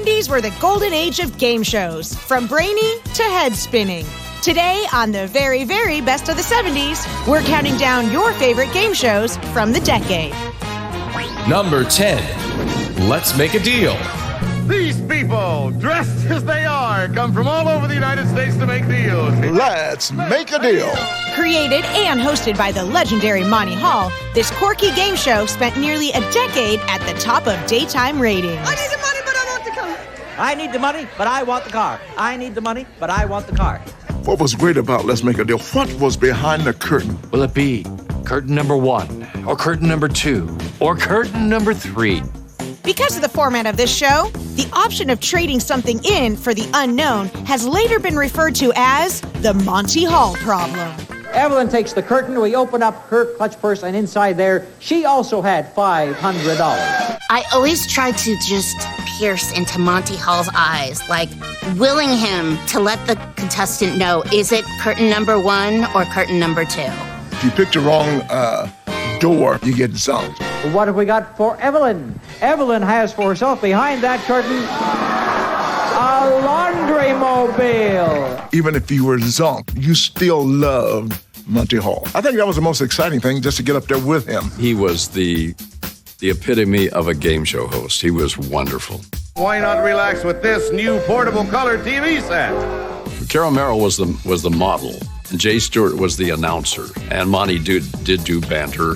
70s were the golden age of game shows, from brainy to head spinning. Today, on the very, very best of the 70s, we're counting down your favorite game shows from the decade. Number 10, Let's Make a Deal. These people, dressed as they are, come from all over the United States to make deals. Let's make a deal. Created and hosted by the legendary Monty Hall, this quirky game show spent nearly a decade at the top of daytime ratings. I need the money, but I want the car. I need the money, but I want the car. I need the money, but I want the car. What was great about Let's Make a Deal? What was behind the curtain? Will it be curtain number 1, or curtain number 2, or curtain number 3? Because of the format of this show, the option of trading something in for the unknown has later been referred to as the Monty Hall problem. Evelyn takes the curtain, we open up her clutch purse, and inside there, she also had $500. I always try to just pierce into Monty Hall's eyes, like willing him to let the contestant know, is it curtain number 1 or curtain number 2? If you picked the wrong door, you get zonked. What have we got for Evelyn? Evelyn has for herself behind that curtain a laundry mobile. Even if you were zonked, you still loved Monty Hall. I think that was the most exciting thing, just to get up there with him. He was the epitome of a game show host. He was wonderful. Why not relax with this new portable color TV set? Carol Merrill was the model, and Jay Stewart was the announcer. And Monty did do banter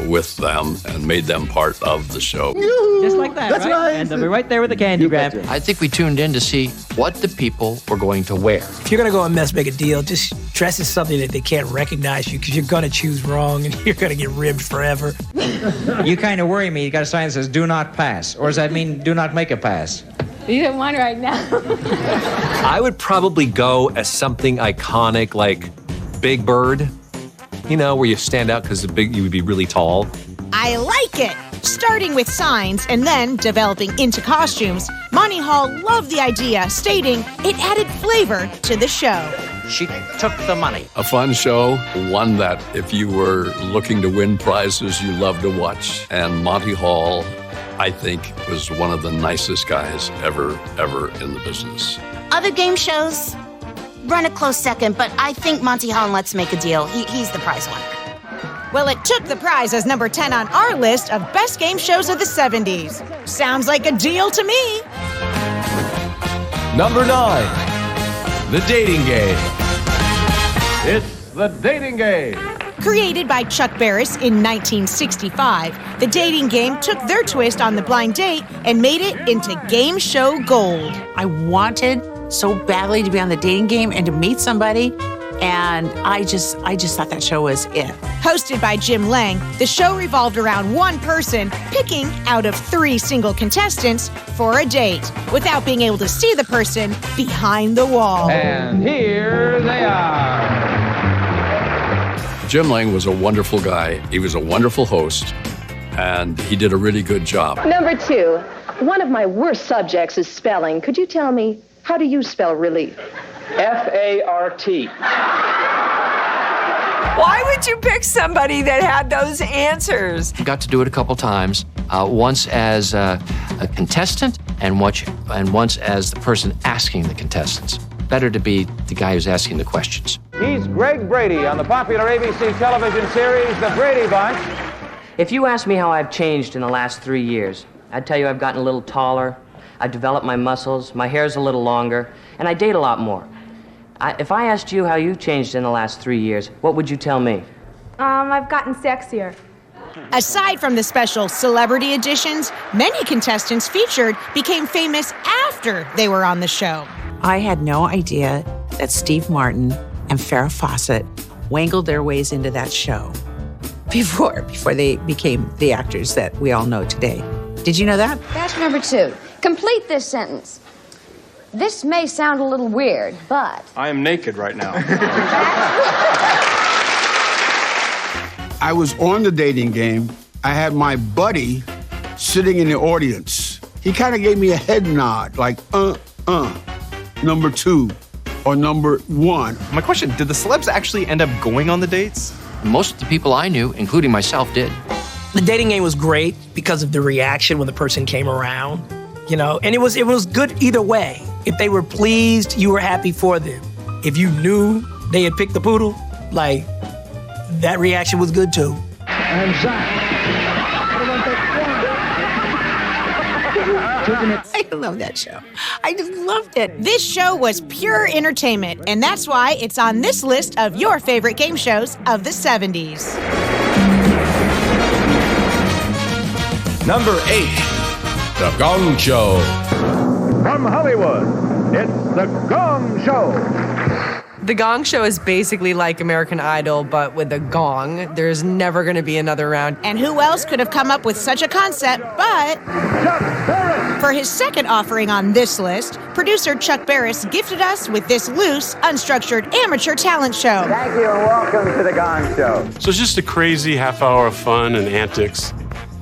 with them and made them part of the show. Just like that, That's right. And they'll be right there with the candy grab. I think we tuned in to see what the people were going to wear. If you're going to go and make a deal, just dress as something that they can't recognize you, because you're going to choose wrong and you're going to get ribbed forever. You kind of worry me. You got a sign that says, do not pass. Or does that mean do not make a pass? Either one right now. I would probably go as something iconic like Big Bird, where you stand out because you would be really tall. I like it! Starting with signs and then developing into costumes, Monty Hall loved the idea, stating it added flavor to the show. She took the money. A fun show, one that if you were looking to win prizes, you loved to watch. And Monty Hall, I think, was one of the nicest guys ever in the business. Other game shows run a close second, but I think Monty Hall and Let's Make a Deal, he's the prize winner. Well, it took the prize as number 10 on our list of best game shows of the 70s. Sounds like a deal to me. Number 9, The Dating Game. It's the dating game. Created by Chuck Barris in 1965, The Dating Game took their twist on the blind date and made it into game show gold. I wanted so badly to be on The Dating Game and to meet somebody, and I just thought that show was it. Hosted by Jim Lang, the show revolved around one person picking out of 3 single contestants for a date without being able to see the person behind the wall. And here they are. Jim Lang was a wonderful guy. He was a wonderful host, and he did a really good job. Number 2, one of my worst subjects is spelling. Could you tell me, how do you spell relief? F-A-R-T. Why would you pick somebody that had those answers? Got to do it a couple times, once as a contestant and once as the person asking the contestants. Better to be the guy who's asking the questions. He's Greg Brady on the popular ABC television series, The Brady Bunch. If you ask me how I've changed in the last 3 years, I'd tell you I've gotten a little taller, I've developed my muscles, my hair's a little longer, and I date a lot more. If I asked you how you've changed in the last 3 years, what would you tell me? I've gotten sexier. Aside from the special celebrity editions, many contestants featured became famous after they were on the show. I had no idea that Steve Martin and Farrah Fawcett wangled their ways into that show before they became the actors that we all know today. Did you know that? Task number 2. Complete this sentence. This may sound a little weird, but... I am naked right now. I was on The Dating Game. I had my buddy sitting in the audience. He kind of gave me a head nod, like, number 2 or number 1. My question, did the celebs actually end up going on the dates? Most of the people I knew, including myself, did. The Dating Game was great because of the reaction when the person came around. And it was good either way. If they were pleased, you were happy for them. If you knew they had picked the poodle, like, that reaction was good too. And Zach. I love that show. I just loved it. This show was pure entertainment, and that's why it's on this list of your favorite game shows of the 70s. Number 8, The Gong Show. From Hollywood, it's The Gong Show. The Gong Show is basically like American Idol, but with a gong. There's never going to be another round. And who else could have come up with such a concept but Chuck Barris. For his second offering on this list, producer Chuck Barris gifted us with this loose, unstructured amateur talent show. Thank you and welcome to The Gong Show. So it's just a crazy half hour of fun and antics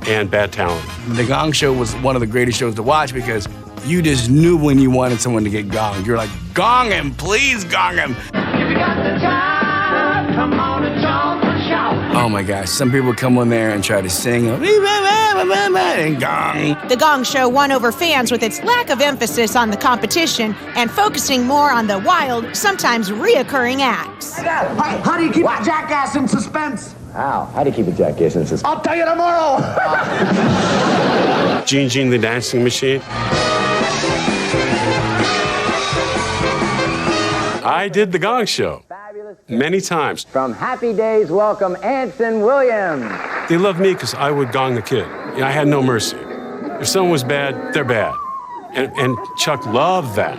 and bad talent. The Gong Show was one of the greatest shows to watch because you just knew when you wanted someone to get gonged. You're like, gong him, please gong him. If you got the time, come on and jump and shout. Oh my gosh, some people would come on there and try to sing and gong. The Gong Show won over fans with its lack of emphasis on the competition and focusing more on the wild, sometimes reoccurring acts. How do you keep a jackass in suspense? How do you keep a jackass in suspense? I'll tell you tomorrow. Gene the Dancing Machine. I did The Gong Show many times. From Happy Days, welcome Anson Williams. They loved me because I would gong the kid. I had no mercy. If someone was bad, they're bad. And Chuck loved that.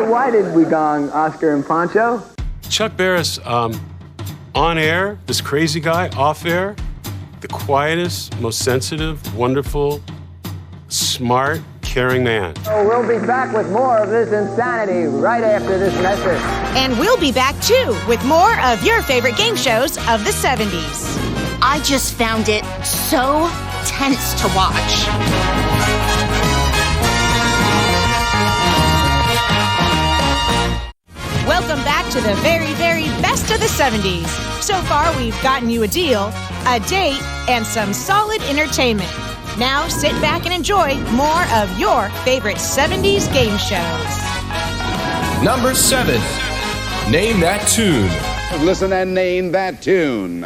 Why did we gong Oscar and Pancho? Chuck Barris, on air, this crazy guy, off air, the quietest, most sensitive, wonderful, smart, caring man. So we'll be back with more of this insanity right after this message. And we'll be back too with more of your favorite game shows of the 70s. I just found it so tense to watch. Welcome back to the very, very best of the 70s. So far, we've gotten you a deal, a date, and some solid entertainment. Now sit back and enjoy more of your favorite 70s game shows. Number 7, Name That Tune. Listen and name that tune.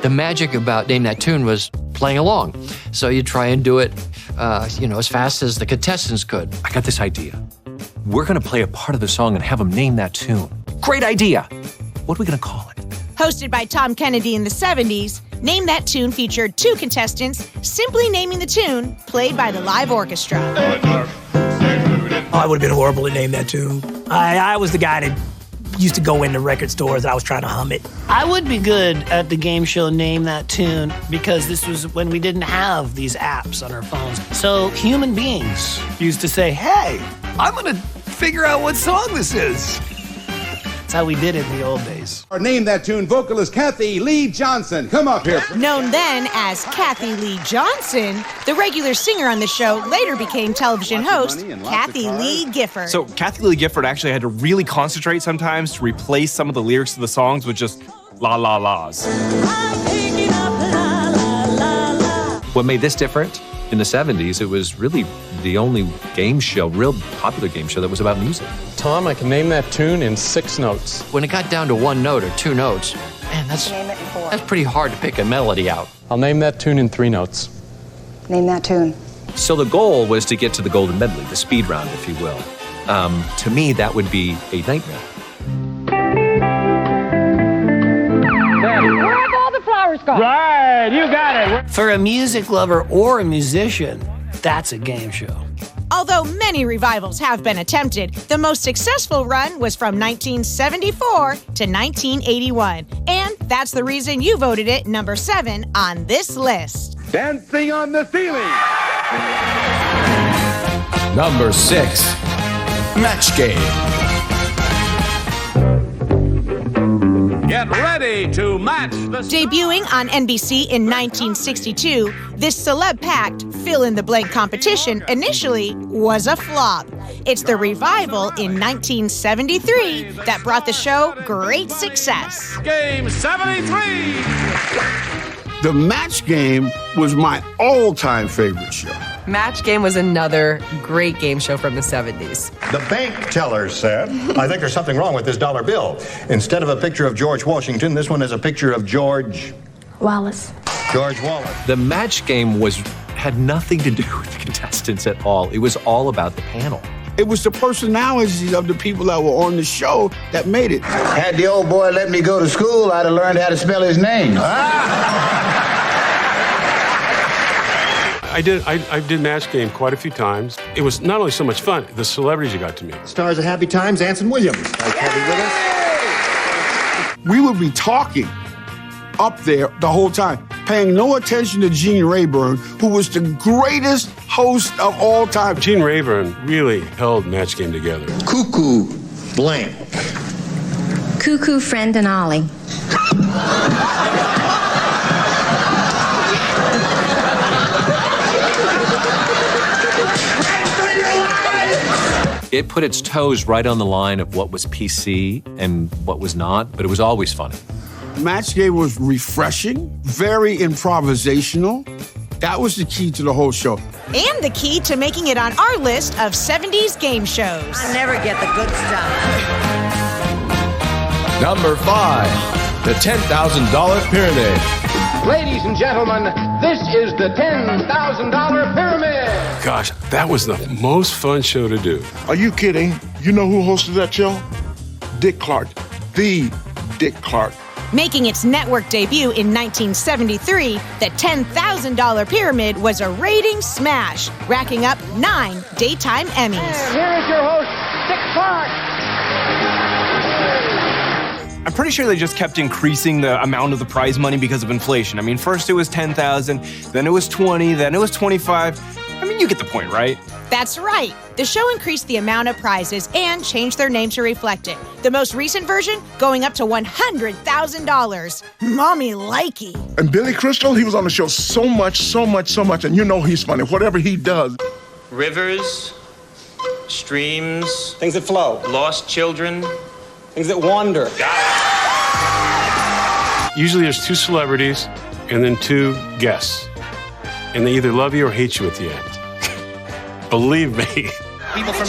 The magic about Name That Tune was playing along. So you try and do it, as fast as the contestants could. I got this idea. We're going to play a part of the song and have them name that tune. Great idea. What are we going to call it? Hosted by Tom Kennedy in the 70s, Name That Tune featured 2 contestants simply naming the tune played by the live orchestra. I would have been horrible at Name That Tune. I was the guy that used to go into record stores and I was trying to hum it. I would be good at the game show Name That Tune because this was when we didn't have these apps on our phones. So human beings used to say, hey, I'm going to figure out what song this is. That's how we did it in the old days. Our Name That Tune vocalist Kathy Lee Johnson. Come up here. Known then as Kathy Lee Johnson, the regular singer on the show later became television host Kathy Lee Gifford. So Kathy Lee Gifford actually had to really concentrate sometimes to replace some of the lyrics of the songs with just la-la-las. What made this different? In the 70s, it was really the only game show, real popular game show that was about music. Tom, I can name that tune in 6 notes. When it got down to 1 note or 2 notes, man, that's pretty hard to pick a melody out. I'll name that tune in 3 notes. Name that tune. So the goal was to get to the golden medley, the speed round, if you will. To me, that would be a nightmare. Where have all the flowers gone? Right, you got it. For a music lover or a musician, that's a game show. Although many revivals have been attempted, the most successful run was from 1974 to 1981. And that's the reason you voted it number 7 on this list. Dancing on the Ceiling. Number 6, Match Game. Get ready to match the... Debuting on NBC in 1962, this celeb-packed fill-in-the-blank competition initially was a flop. It's the revival in 1973 that brought the show great success. Game 73. The Match Game was my all-time favorite show. Match Game was another great game show from the 70s. The bank teller said, I think there's something wrong with this dollar bill. Instead of a picture of George Washington, this one is a picture of George Wallace. George Wallace. The Match Game had nothing to do with the contestants at all. It was all about the panel. It was the personalities of the people that were on the show that made it. Had the old boy let me go to school, I'd have learned how to spell his name. I did Match Game quite a few times. It was not only so much fun, the celebrities you got to meet. Stars of Happy Times, Anson Williams. We would be talking up there the whole time, paying no attention to Gene Rayburn, who was the greatest host of all time. Gene Rayburn really held Match Game together. Cuckoo blank. Cuckoo, Friend, and Ollie. It put its toes right on the line of what was PC and what was not, but it was always funny. Match Game was refreshing, very improvisational. That was the key to the whole show. And the key to making it on our list of 70s game shows. I never get the good stuff. Number 5, the $10,000 Pyramid. Ladies and gentlemen, this is the $10,000 Pyramid. Gosh, that was the most fun show to do. Are you kidding? You know who hosted that show? Dick Clark. The Dick Clark. Making its network debut in 1973, the $10,000 Pyramid was a ratings smash, racking up 9 daytime Emmys. And here is your host, Dick Clark. I'm pretty sure they just kept increasing the amount of the prize money because of inflation. I mean, first it was 10,000, then it was 20, then it was 25. I mean, you get the point, right? That's right. The show increased the amount of prizes and changed their name to reflect it. The most recent version going up to $100,000. Mommy likey. And Billy Crystal, he was on the show so much, and you know he's funny, whatever he does. Rivers, streams, things that flow, lost children, things that wander. Usually there's 2 celebrities and then 2 guests. And they either love you or hate you at the end. Believe me. People from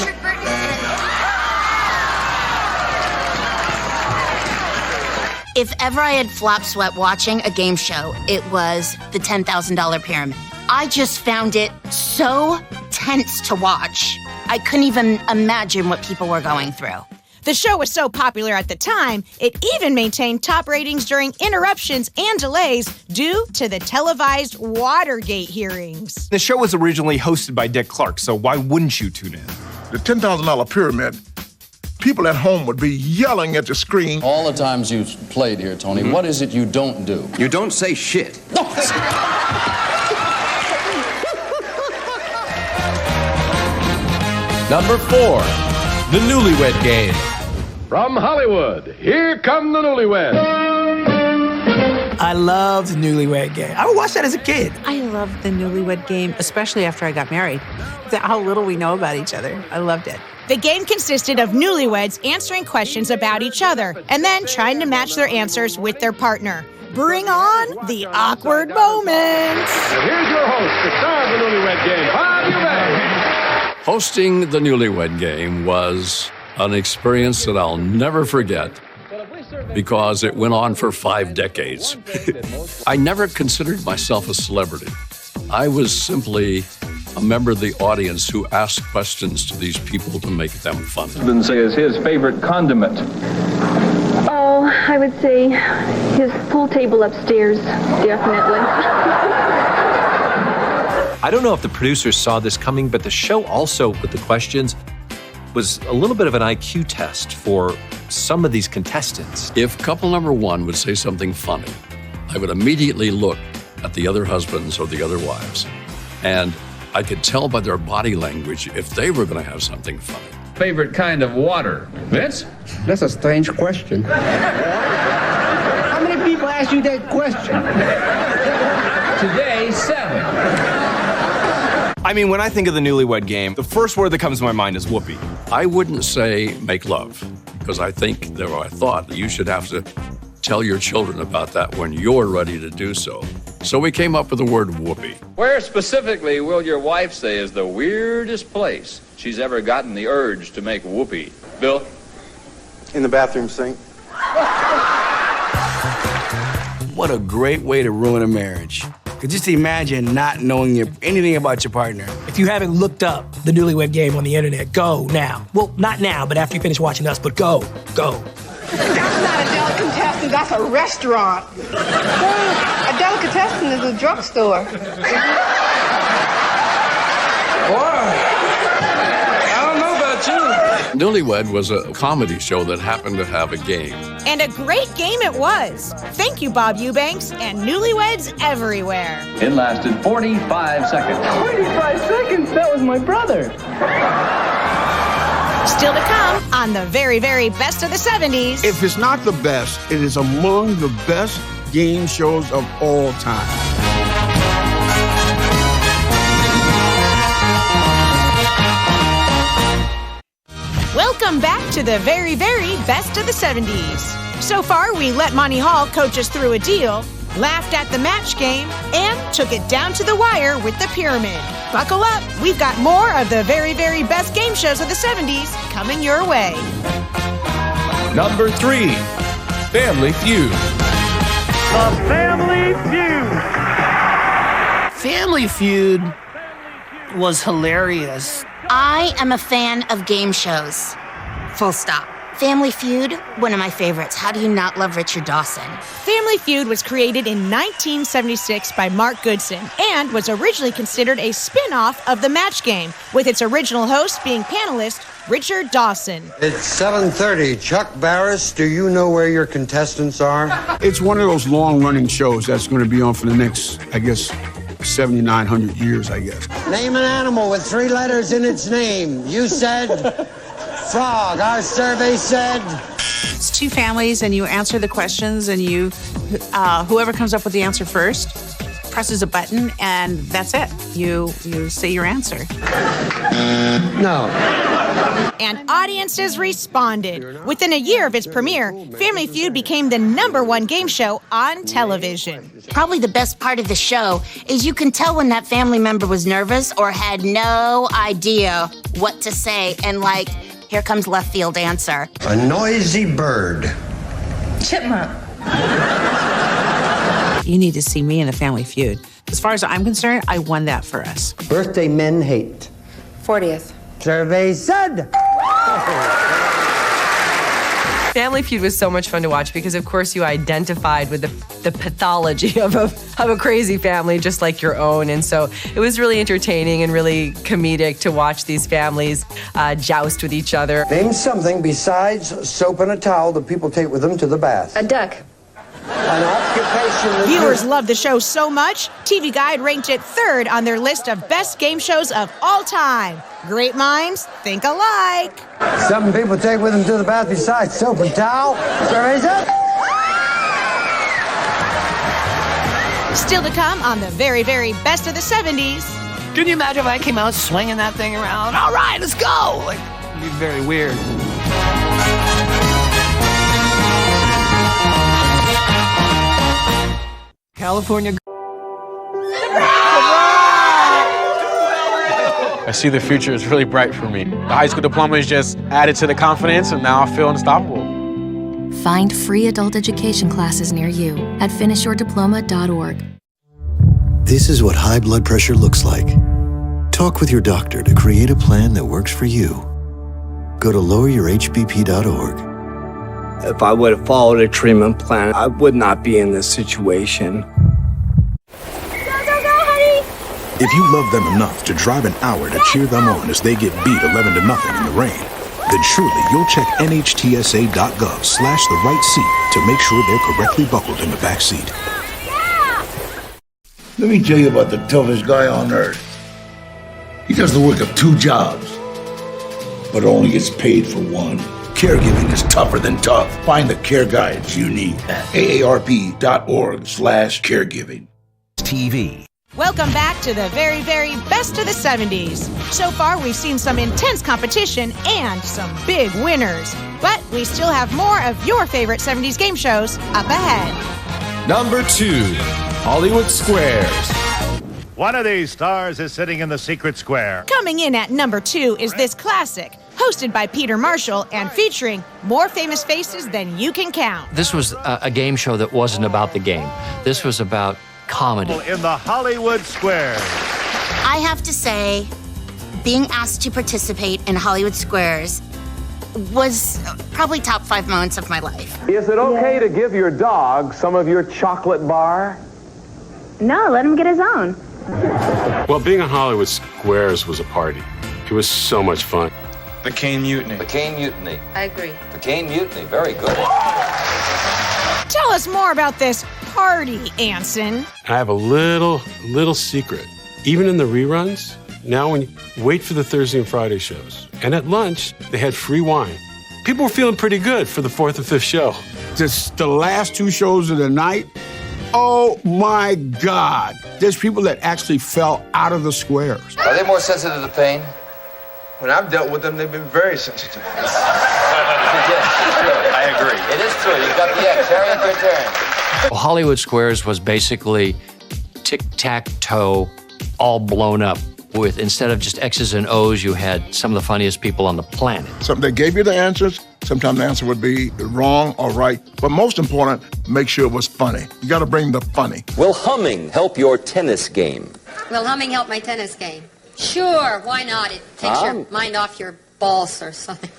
If ever I had flop sweat watching a game show, it was the $10,000 Pyramid. I just found it so tense to watch. I couldn't even imagine what people were going through. The show was so popular at the time, it even maintained top ratings during interruptions and delays due to the televised Watergate hearings. The show was originally hosted by Dick Clark, so why wouldn't you tune in? The $10,000 Pyramid, people at home would be yelling at the screen. All the times you played here, Tony, what is it you don't do? You don't say shit. Number 4, the Newlywed Game. From Hollywood, here come the Newlyweds. I loved the Newlywed Game. I would watch that as a kid. I loved the Newlywed Game, especially after I got married. How little we know about each other. I loved it. The game consisted of newlyweds answering questions about each other and then trying to match their answers with their partner. Bring on the awkward moments. And here's your host, the star of the Newlywed Game, Bob Eubanks. Hosting the Newlywed Game was an experience that I'll never forget because it went on for 5 decades. I never considered myself a celebrity. I was simply a member of the audience who asked questions to these people to make them funny. Husband say is his favorite condiment. Oh, I would say his pool table upstairs, definitely. I don't know if the producers saw this coming, but the show also, with the questions, was a little bit of an IQ test for some of these contestants. If couple number 1 would say something funny, I would immediately look at the other husbands or the other wives, and I could tell by their body language if they were going to have something funny. Favorite kind of water? Vince? That's a strange question. How many people asked you that question? Today, 7. I mean, when I think of the Newlywed Game, the first word that comes to my mind is whoopee. I wouldn't say make love, because I thought that you should have to tell your children about that when you're ready to do so. So we came up with the word whoopee. Where specifically will your wife say is the weirdest place she's ever gotten the urge to make whoopee? Bill? In the bathroom sink. What a great way to ruin a marriage. Just imagine not knowing anything about your partner. If you haven't looked up the Newlywed Game on the internet, go now. Well, not now, but after you finish watching us, but go. That's not a delicatessen, that's a restaurant. A delicatessen is a drugstore. Newlywed was a comedy show that happened to have a game. And a great game it was. Thank you, Bob Eubanks, and Newlyweds everywhere. It lasted 45 seconds. 45 seconds? That was my brother. Still to come on the very, very best of the 70s. If it's not the best, it is among the best game shows of all time. Welcome back to the very, very best of the 70s. So far, we let Monty Hall coach us through a deal, laughed at the match game, and took it down to the wire with the pyramid. Buckle up, we've got more of the very, very best game shows of the 70s coming your way. Number 3, Family Feud. The Family Feud. Family Feud was hilarious. I am a fan of game shows. Full stop. Family Feud, one of my favorites. How do you not love Richard Dawson? Family Feud was created in 1976 by Mark Goodson and was originally considered a spin-off of the match game, with its original host being panelist Richard Dawson. It's 7:30. Chuck Barris, do you know where your contestants are? It's one of those long-running shows that's going to be on for the next, 7,900 years, Name an animal with 3 letters in its name. You said frog. Our survey said... It's 2 families, and you answer the questions, and whoever comes up with the answer first presses a button, and that's it. You say your answer. No. And audiences responded. Within a year of its premiere, Family Feud became the #1 game show on television. Probably the best part of the show is you can tell when that family member was nervous or had no idea what to say, and here comes left field answer. A noisy bird. Chipmunk. You need to see me in a Family Feud. As far as I'm concerned, I won that for us. Birthday men hate. 40th. Survey said... Family Feud was so much fun to watch because, of course, you identified with the pathology of a crazy family just like your own. And so it was really entertaining and really comedic to watch these families joust with each other. Name something besides soap and a towel that people take with them to the bath. A duck. An occupation that... Viewers loved the show so much, TV Guide ranked it 3rd on their list of best game shows of all time. Great minds think alike. Something people take with them to the bath besides soap and towel. Survey's up. Still to come on the very, very best of the 70s. Can you imagine if I came out swinging that thing around? All right, let's go. It'd be very weird. California. I see the future is really bright for me. The high school diploma is just added to the confidence, and now I feel unstoppable. Find free adult education classes near you at finishyourdiploma.org. This is what high blood pressure looks like. Talk with your doctor to create a plan that works for you. Go to loweryourhbp.org. If I would have followed a treatment plan, I would not be in this situation. If you love them enough to drive an hour to cheer them on as they get beat 11-0 in the rain, then surely you'll check NHTSA.gov/the right seat to make sure they're correctly buckled in the back seat. Let me tell you about the toughest guy on earth. He does the work of 2 jobs, but only gets paid for one. Caregiving is tougher than tough. Find the care guides you need at aarp.org/caregiving. TV. Welcome back to the very, very best of the 70s. So far, we've seen some intense competition and some big winners. But we still have more of your favorite 70s game shows up ahead. Number 2, Hollywood Squares. One of these stars is sitting in the secret square. Coming in at number 2 is this classic, hosted by Peter Marshall and featuring more famous faces than you can count. This was a game show that wasn't about the game. This was about comedy. In the Hollywood Squares. I have to say, being asked to participate in Hollywood Squares was probably top 5 moments of my life. Is it okay to give your dog some of your chocolate bar? No, let him get his own. Well, being on Hollywood Squares was a party. It was so much fun. The Cane Mutiny. The Cane Mutiny. I agree. The Cane Mutiny, very good. Tell us more about this party, Anson. I have a little secret. Even in the reruns, now when you wait for the Thursday and Friday shows, and at lunch, they had free wine. People were feeling pretty good for the 4th and 5th show. Just the last 2 shows of the night, oh my God. There's people that actually fell out of the squares. Are they more sensitive to pain? When I've dealt with them, they've been very sensitive. Yes, true. I agree. It is true. You've got the X. Harry, your turn. Well, Hollywood Squares was basically tic-tac-toe, all blown up. With, instead of just X's and O's, you had some of the funniest people on the planet. Sometimes they gave you the answers. Sometimes the answer would be wrong or right. But most important, make sure it was funny. You got to bring the funny. Will humming help your tennis game? Will humming help my tennis game? Sure, why not? It takes your mind off your balls or something.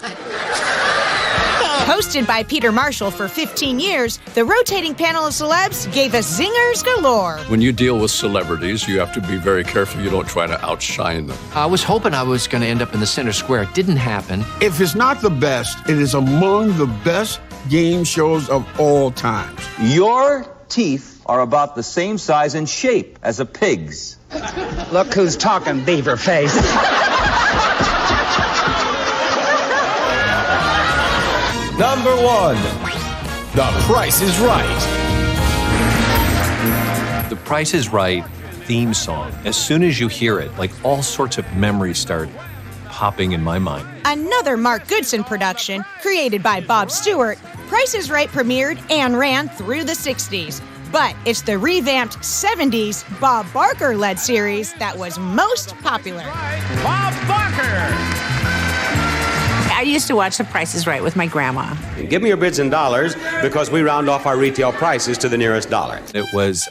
Hosted by Peter Marshall for 15 years, the rotating panel of celebs gave us zingers galore. When you deal with celebrities, you have to be very careful you don't try to outshine them. I was hoping I was going to end up in the center square. It didn't happen. If it's not the best, it is among the best game shows of all times. Your teeth are about the same size and shape as a pig's. Look who's talking, beaver face. Number 1. The Price is Right. The Price is Right theme song. As soon as you hear it, like all sorts of memories start popping in my mind. Another Mark Goodson production, created by Bob Stewart, Price is Right premiered and ran through the 60s. But it's the revamped 70s Bob Barker-led series that was most popular. Bob Barker! I used to watch The Price is Right with my grandma. Give me your bids in dollars because we round off our retail prices to the nearest dollar. It was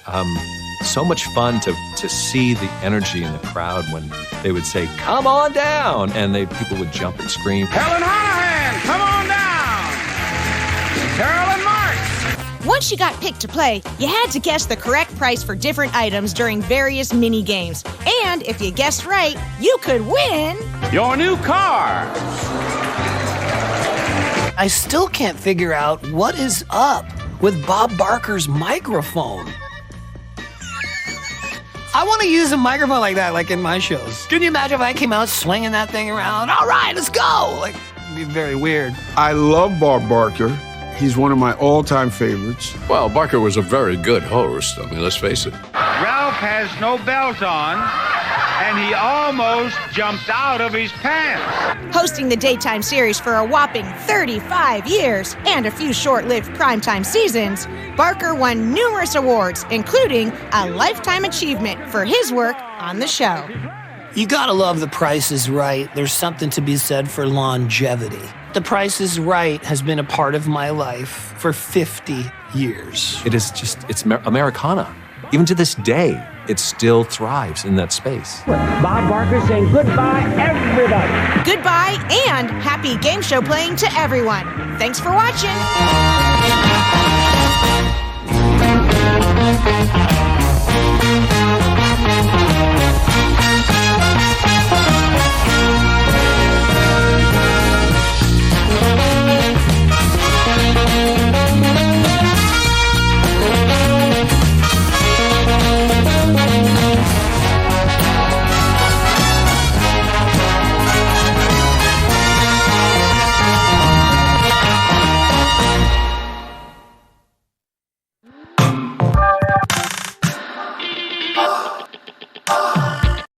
so much fun to see the energy in the crowd when they would say, "Come on down," and people would jump and scream. Helen Hanahan, come on down! Carolyn Marks! Once you got picked to play, you had to guess the correct price for different items during various mini games. And if you guessed right, you could win your new car. I still can't figure out what is up with Bob Barker's microphone. I want to use a microphone like that, like in my shows. Can you imagine if I came out swinging that thing around? All right, let's go. Like, it'd be very weird. I love Bob Barker. He's one of my all-time favorites. Well, Barker was a very good host. I mean, let's face it. Ralph has no belt on, and he almost jumped out of his pants. Hosting the daytime series for a whopping 35 years and a few short-lived primetime seasons, Barker won numerous awards, including a Lifetime Achievement for his work on the show. You gotta love The Price is Right. There's something to be said for longevity. The Price is Right has been a part of my life for 50 years. It is just, it's Americana. Even to this day, it still thrives in that space. Bob Barker saying goodbye, everybody. Goodbye and happy game show playing to everyone. Thanks for watching.